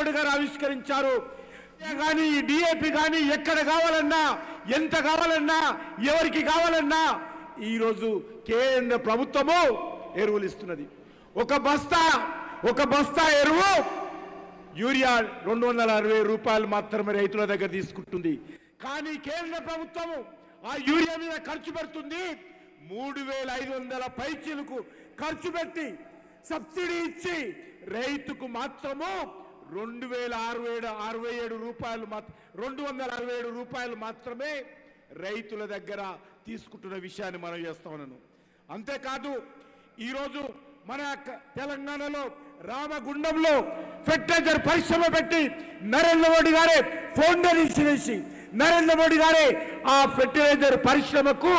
మోడీ గారు ఆవిష్కరించారు. కానీ డిఏపి కానీ ఎక్కడ కావాలన్నా, ఎంత కావాలన్నా, ఎవరికి కావాలన్నా ఈరోజు కేంద్ర ప్రభుత్వము ఎరువులు ఇస్తున్నది. ఒక బస్తా ఎరువు యూరియా 260 రూపాయలు మాత్రమే రైతుల దగ్గర తీసుకుంటుంది. కానీ కేంద్ర ప్రభుత్వము ఆ యూరియా మీద ఖర్చు పెడుతుంది 3500 పైచీలకు ఖర్చు పెట్టి సబ్సిడీ ఇచ్చి రైతుకు మాత్రము 267 రూపాయలు మాత్రమే రైతుల దగ్గర తీసుకుంటున్న విషయాన్ని మనం చేస్తా ఉన్నాను. అంతేకాదు ఈరోజు మన తెలంగాణలో రామగుండంలో ఫెర్టిలైజర్ పరిశ్రమ పెట్టి నరేంద్ర మోడీ గారే ఫౌండేషన్ వేసి నరేంద్ర మోడీ గారే ఆ ఫెర్టిలైజర్ పరిశ్రమకు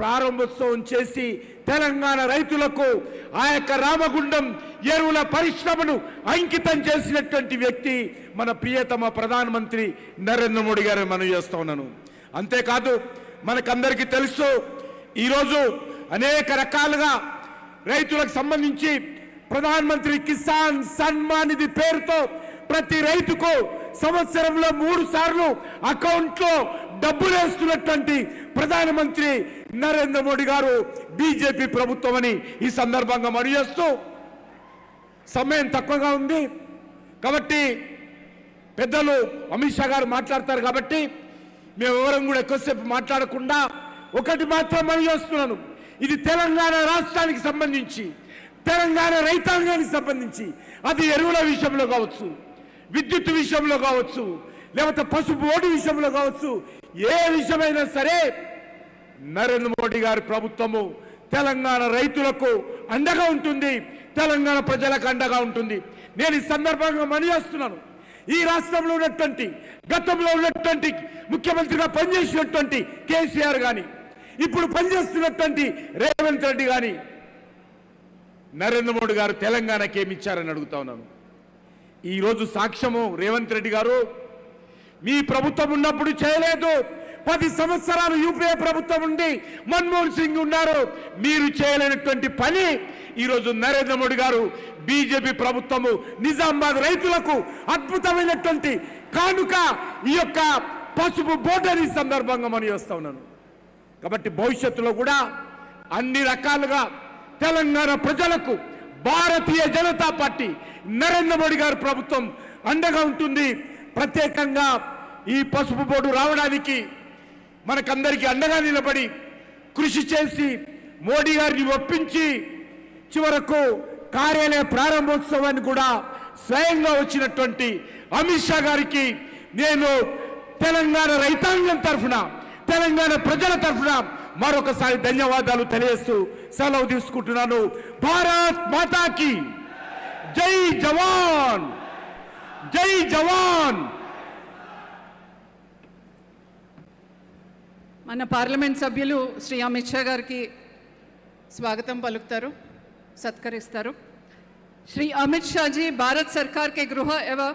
ప్రారంభోత్సవం చేసి తెలంగాణ రైతులకు ఆ యొక్క రామగుండం ఎరువుల పరిశ్రమను అంకితం చేసినటువంటి వ్యక్తి మన ప్రియతమ ప్రధానమంత్రి నరేంద్ర మోడీ గారు మనం చేస్తా ఉన్నాను. అంతేకాదు మనకందరికీ తెలుసు ఈరోజు అనేక రకాలుగా రైతులకు సంబంధించి ప్రధానమంత్రి కిసాన్ సన్మాన్ నిధి పేరుతో ప్రతి రైతుకు సంవత్సరంలో 3 సార్లు అకౌంట్లో డబ్బులు వేస్తున్నటువంటి ప్రధానమంత్రి నరేంద్ర మోడీ గారు బీజేపీ ప్రభుత్వం అని ఈ సందర్భంగా మనవి చేస్తూ, సమయం తక్కువగా ఉంది కాబట్టి పెద్దలు అమిత్ షా గారు మాట్లాడతారు కాబట్టి మేము ఎవరం కూడా ఎక్కువసేపు మాట్లాడకుండా ఒకటి మాత్రం మనవి చేస్తున్నాను. ఇది తెలంగాణ రాష్ట్రానికి సంబంధించి, తెలంగాణ రైతాంగానికి సంబంధించి, అది ఎరువుల విషయంలో కావచ్చు, విద్యుత్ విషయంలో కావచ్చు, లేకపోతే పసుపు ఓటు విషయంలో కావచ్చు, ఏ విషయమైనా సరే నరేంద్ర మోడీ గారి ప్రభుత్వము తెలంగాణ రైతులకు అండగా ఉంటుంది, తెలంగాణ ప్రజలకు అండగా ఉంటుంది. నేను ఈ సందర్భంగా మనవి చేస్తున్నాను. ఈ రాష్ట్రంలో ఉన్నటువంటి గతంలో ఉన్నటువంటి ముఖ్యమంత్రిగా పనిచేసినటువంటి కేసీఆర్ కానీ, ఇప్పుడు పనిచేస్తున్నటువంటి రేవంత్ రెడ్డి కానీ నరేంద్ర మోడీ గారు తెలంగాణకి ఏమి ఇచ్చారని అడుగుతా ఉన్నాను. ఈరోజు సాక్ష్యము రేవంత్ రెడ్డి గారు మీ ప్రభుత్వం ఉన్నప్పుడు చేయలేదు. 10 సంవత్సరాలు యూపీఏ ప్రభుత్వం ఉండి మన్మోహన్ సింగ్ ఉన్నారు, మీరు చేయలేనటువంటి పని ఈరోజు నరేంద్ర మోడీ గారు బీజేపీ ప్రభుత్వము నిజామాబాద్ రైతులకు అద్భుతమైనటువంటి కానుక ఈ యొక్క పసుపు బోర్డర్ ఈ సందర్భంగా మనం చేస్తా ఉన్నాను. కాబట్టి భవిష్యత్తులో కూడా అన్ని రకాలుగా తెలంగాణ ప్రజలకు భారతీయ జనతా పార్టీ నరేంద్ర మోడీ గారి ప్రభుత్వం అండగా ఉంటుంది. ప్రత్యేకంగా ఈ పసుపు బోర్డు రావడానికి మనకందరికీ అండగా నిలబడి కృషి చేసి మోడీ గారిని ఒప్పించి చివరకు కార్యాలయ ప్రారంభోత్సవాన్ని కూడా స్వయంగా వచ్చినటువంటి అమిత్ షా గారికి నేను తెలంగాణ రైతాంగం తరఫున, తెలంగాణ ప్రజల తరఫున మరొకసారి ధన్యవాదాలు తెలియజేస్తూ సెలవు తీసుకుంటున్నాను. భారత్ మాతాకి జై జవాన్, జై జవాన్. మన పార్లమెంట్ సభ్యులు శ్రీ అమిత్ షా గారికి స్వాగతం పలుకుతారు, सत्करिस्तारू। श्री अमित शाह जी भारत सरकार के गृह एवं